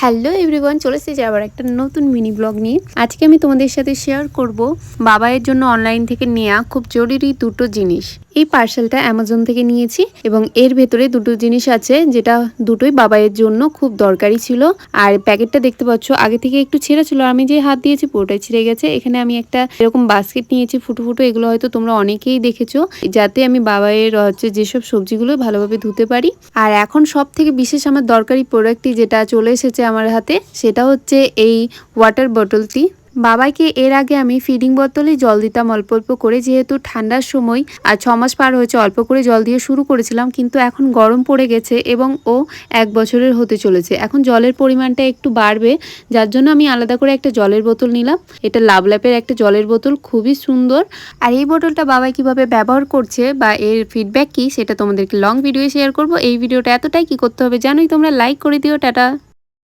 Hello everyone, চলে এসেছি আবার একটা নতুন মিনি ব্লগ নিয়ে। আজকে আমি তোমাদের সাথে শেয়ার করব বাবাইয়ের জন্য অনলাইন থেকে নেওয়া খুব জরুরি দুটো জিনিস। এই পার্সেলটা অ্যামাজন থেকে নিয়েছি এবং এর ভেতরে দুটো জিনিস আছে যেটা দুটোই বাবাইয়ের জন্য খুব দরকারি ছিল। আর প্যাকেটটা দেখতে পাচ্ছ আগে থেকে একটু ছেঁড়া ছিল, আমি যে হাত দিয়েছি পুরোটাই ছিঁড়ে গেছে। এখানে আমি একটা এরকম বাস্কেট নিয়েছি ফুটো ফুটো, এগুলো হয়তো তোমরা অনেকেই দেখেছো, যাতে আমি বাবাইয়ের যেসব সবজিগুলো ভালোভাবে ধুতে পারি। আর এখন সব থেকে বিশেষ আমার দরকারি প্রোডাক্টটি যেটা চলে এসেছে আমার হাতে, সেটা হচ্ছে এই ওয়াটার বটলটি। বাবাইকে এর আগে আমি ফিডিং বোতলেই জল দিতাম অল্প অল্প করে, যেহেতু ঠান্ডার সময় আর 6 মাস পার হয়েছে, অল্প করে জল দিয়ে শুরু করেছিলাম, কিন্তু এখন গরম পড়ে গেছে এবং ও 1 বছরের হতে চলেছে। এখন জলের পরিমাণটা একটু বাড়বে, যার জন্য আমি আলাদা করে একটা জলের বোতল নিলাম। এটা লাভল্যাপের একটা জলের বোতল, খুবই সুন্দর। আর এই বোতলটা বাবাই কিভাবে ব্যবহার করছে বা এর ফিডব্যাক কি, সেটা তোমাদেরকে লং ভিডিও শেয়ার করব। এই ভিডিওটা এতটাই কি করতে হবে জানোই তোমরা, লাইক করে দিও। টাটা।